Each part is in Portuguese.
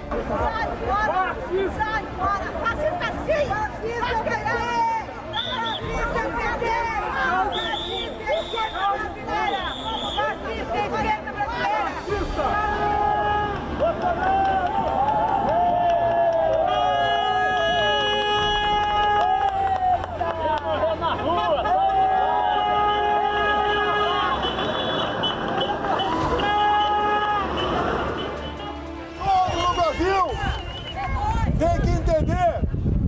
Sai fora! Sai fora! Fascista sim! Fascista é! Fascista é esquerda brasileira! Fascista é esquerda brasileira! Tem que entender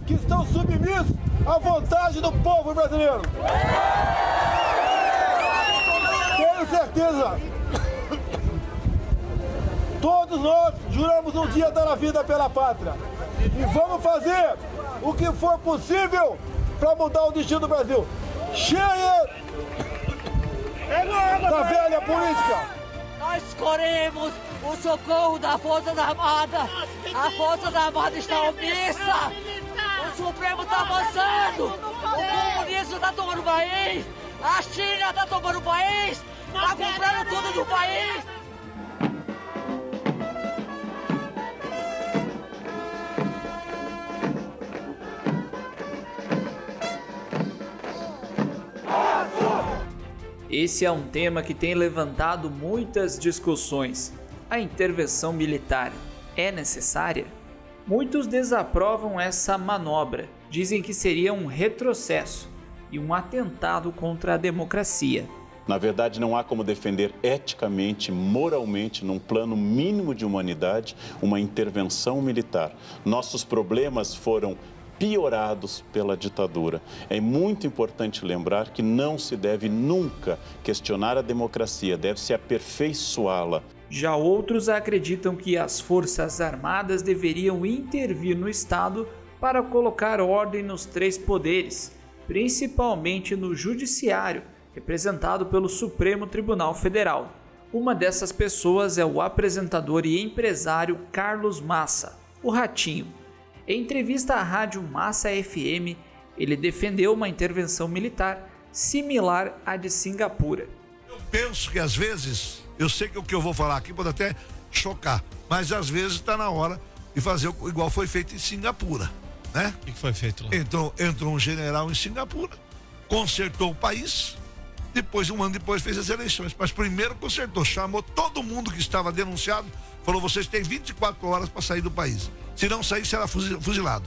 que estão submissos à vontade do povo brasileiro. Tenho certeza. Todos nós juramos um dia dar a vida pela pátria. E vamos fazer o que for possível para mudar o destino do Brasil. Cheia da velha política. Nós queremos o socorro da Força Armada. A Força Armada está omissa. O Supremo está avançando. O comunismo está tomando o país. A China está tomando o país. Está comprando tudo do país. Esse é um tema que tem levantado muitas discussões. A intervenção militar é necessária? Muitos desaprovam essa manobra, dizem que seria um retrocesso e um atentado contra a democracia. Na verdade, não há como defender eticamente, moralmente, num plano mínimo de humanidade, uma intervenção militar. Nossos problemas foram piorados pela ditadura. É muito importante lembrar que não se deve nunca questionar a democracia, deve-se aperfeiçoá-la. Já outros acreditam que as Forças Armadas deveriam intervir no Estado para colocar ordem nos três poderes, principalmente no Judiciário, representado pelo Supremo Tribunal Federal. Uma dessas pessoas é o apresentador e empresário Carlos Massa, o Ratinho. Em entrevista à rádio Massa FM, ele defendeu uma intervenção militar similar à de Singapura. Eu penso que às vezes, eu sei que o que eu vou falar aqui pode até chocar, mas às vezes está na hora de fazer igual foi feito em Singapura, né? O que foi feito lá? Entrou um general em Singapura, consertou o país, depois, um ano depois, fez as eleições, mas primeiro consertou, chamou todo mundo que estava denunciado, falou: vocês têm 24 horas para sair do país. Se não sair, será fuzilado.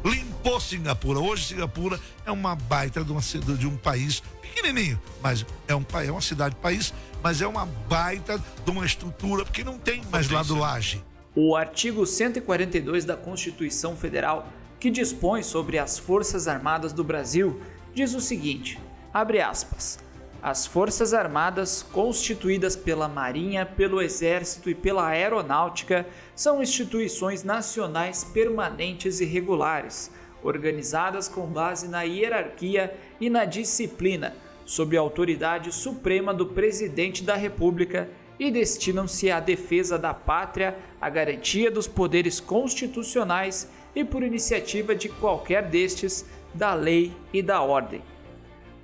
Limpou Singapura. Hoje Singapura é uma baita de um país pequenininho, mas é uma cidade-país, mas é uma baita de uma estrutura, porque não tem mais ladulagem. O artigo 142 da Constituição Federal, que dispõe sobre as Forças Armadas do Brasil, diz o seguinte, abre aspas, as Forças Armadas, constituídas pela Marinha, pelo Exército e pela Aeronáutica, são instituições nacionais permanentes e regulares, organizadas com base na hierarquia e na disciplina, sob a autoridade suprema do Presidente da República e destinam-se à defesa da pátria, à garantia dos poderes constitucionais e, por iniciativa de qualquer destes, da lei e da ordem.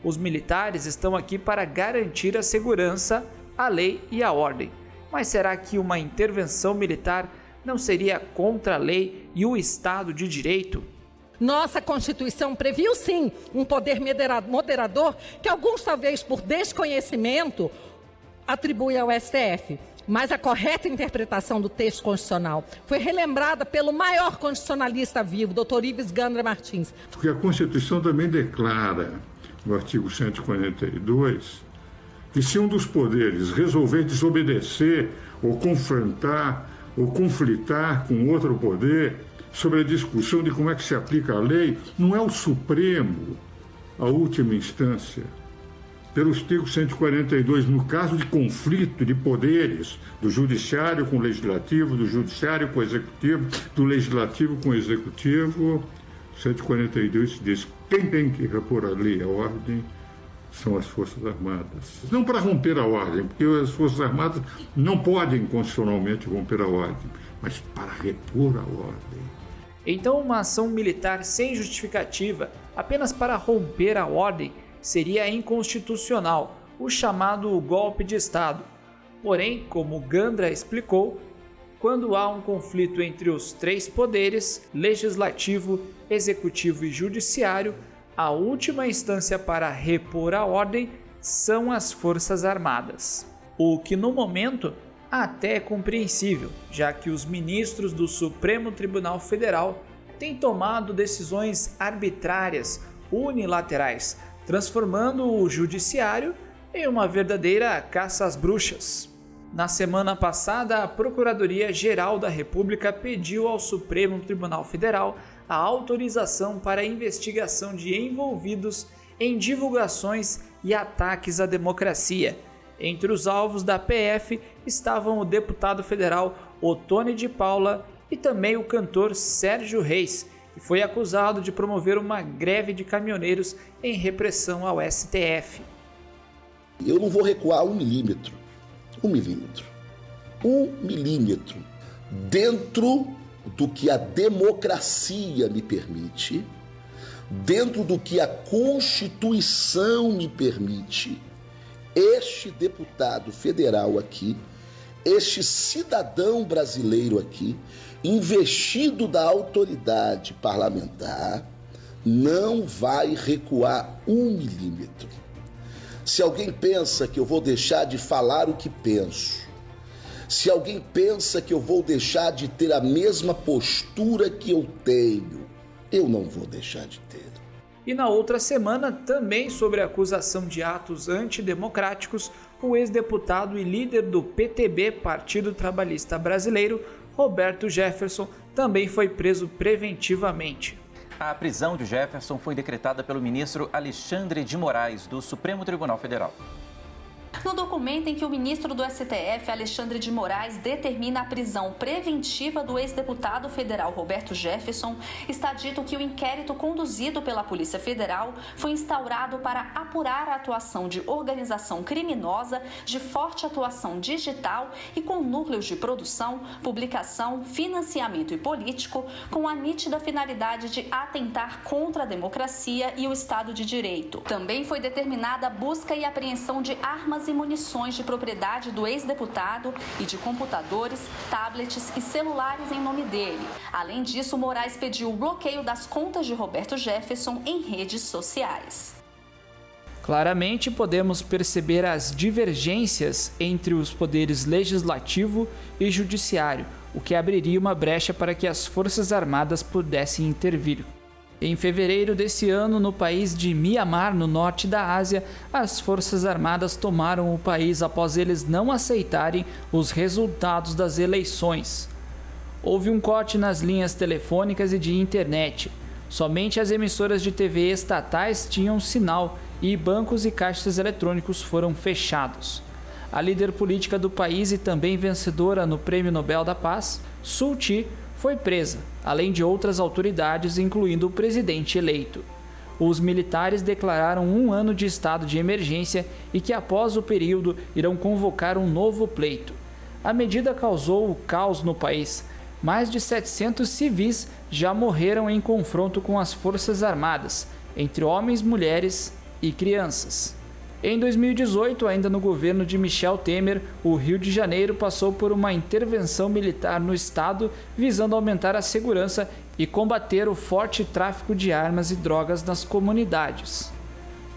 Os militares estão aqui para garantir a segurança, a lei e a ordem. Mas será que uma intervenção militar não seria contra a lei e o Estado de Direito? Nossa Constituição previu sim um poder moderador que alguns, talvez por desconhecimento, atribuem ao STF. Mas a correta interpretação do texto constitucional foi relembrada pelo maior constitucionalista vivo, Dr. Ives Gandra Martins. Porque a Constituição também declara, no artigo 142, que se um dos poderes resolver desobedecer ou confrontar ou conflitar com outro poder sobre a discussão de como é que se aplica a lei, não é o Supremo a última instância. Pelo artigo 142, no caso de conflito de poderes do Judiciário com o Legislativo, do Judiciário com o Executivo, do Legislativo com o Executivo, 142 diz quem tem que repor a lei e a ordem são as Forças Armadas. Não para romper a ordem, porque as Forças Armadas não podem constitucionalmente romper a ordem, mas para repor a ordem. Então, uma ação militar sem justificativa, apenas para romper a ordem, seria inconstitucional, o chamado golpe de Estado. Porém, como Gandra explicou, quando há um conflito entre os três poderes, legislativo, executivo e judiciário, a última instância para repor a ordem são as Forças Armadas. O que no momento até é compreensível, já que os ministros do Supremo Tribunal Federal têm tomado decisões arbitrárias, unilaterais, transformando o judiciário em uma verdadeira caça às bruxas. Na semana passada, a Procuradoria-Geral da República pediu ao Supremo Tribunal Federal a autorização para a investigação de envolvidos em divulgações e ataques à democracia. Entre os alvos da PF estavam o deputado federal Ottoni de Paula e também o cantor Sérgio Reis, que foi acusado de promover uma greve de caminhoneiros em repressão ao STF. Eu não vou recuar 1 milímetro. 1 milímetro. 1 milímetro dentro do que a democracia me permite, dentro do que a Constituição me permite, este deputado federal aqui, este cidadão brasileiro aqui, investido da autoridade parlamentar, não vai recuar 1 milímetro. Se alguém pensa que eu vou deixar de falar o que penso, se alguém pensa que eu vou deixar de ter a mesma postura que eu tenho, eu não vou deixar de ter. E na outra semana, também sobre a acusação de atos antidemocráticos, o ex-deputado e líder do PTB, Partido Trabalhista Brasileiro, Roberto Jefferson, também foi preso preventivamente. A prisão de Jefferson foi decretada pelo ministro Alexandre de Moraes, do Supremo Tribunal Federal. No documento em que o ministro do STF, Alexandre de Moraes, determina a prisão preventiva do ex-deputado federal Roberto Jefferson, está dito que o inquérito conduzido pela Polícia Federal foi instaurado para apurar a atuação de organização criminosa de forte atuação digital e com núcleos de produção, publicação, financiamento e político, com a nítida finalidade de atentar contra a democracia e o Estado de Direito. Também foi determinada a busca e apreensão de armas e munições de propriedade do ex-deputado e de computadores, tablets e celulares em nome dele. Além disso, Moraes pediu o bloqueio das contas de Roberto Jefferson em redes sociais. Claramente podemos perceber as divergências entre os poderes legislativo e judiciário, o que abriria uma brecha para que as Forças Armadas pudessem intervir. Em fevereiro desse ano, no país de Mianmar, no norte da Ásia, as Forças Armadas tomaram o país após eles não aceitarem os resultados das eleições. Houve um corte nas linhas telefônicas e de internet. Somente as emissoras de TV estatais tinham sinal e bancos e caixas eletrônicos foram fechados. A líder política do país e também vencedora no Prêmio Nobel da Paz, Suu Kyi, foi presa, além de outras autoridades, incluindo o presidente eleito. Os militares declararam 1 ano de estado de emergência e que após o período irão convocar um novo pleito. A medida causou o caos no país. Mais de 700 civis já morreram em confronto com as Forças Armadas, entre homens, mulheres e crianças. Em 2018, ainda no governo de Michel Temer, o Rio de Janeiro passou por uma intervenção militar no estado visando aumentar a segurança e combater o forte tráfico de armas e drogas nas comunidades.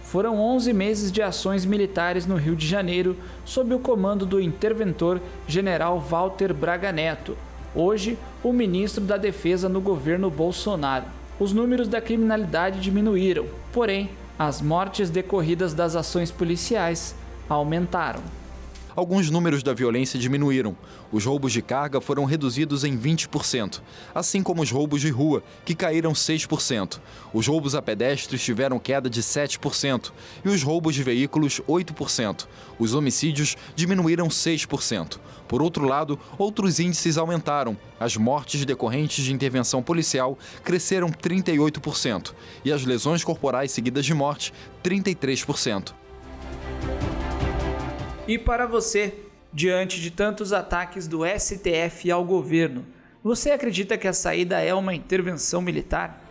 Foram 11 meses de ações militares no Rio de Janeiro sob o comando do interventor General Walter Braga Neto, hoje o ministro da Defesa no governo Bolsonaro. Os números da criminalidade diminuíram, porém, as mortes decorridas das ações policiais aumentaram. Alguns números da violência diminuíram. Os roubos de carga foram reduzidos em 20%, assim como os roubos de rua, que caíram 6%. Os roubos a pedestres tiveram queda de 7% e os roubos de veículos 8%. Os homicídios diminuíram 6%. Por outro lado, outros índices aumentaram. As mortes decorrentes de intervenção policial cresceram 38% e as lesões corporais seguidas de morte, 33%. E para você, diante de tantos ataques do STF ao governo, você acredita que a saída é uma intervenção militar?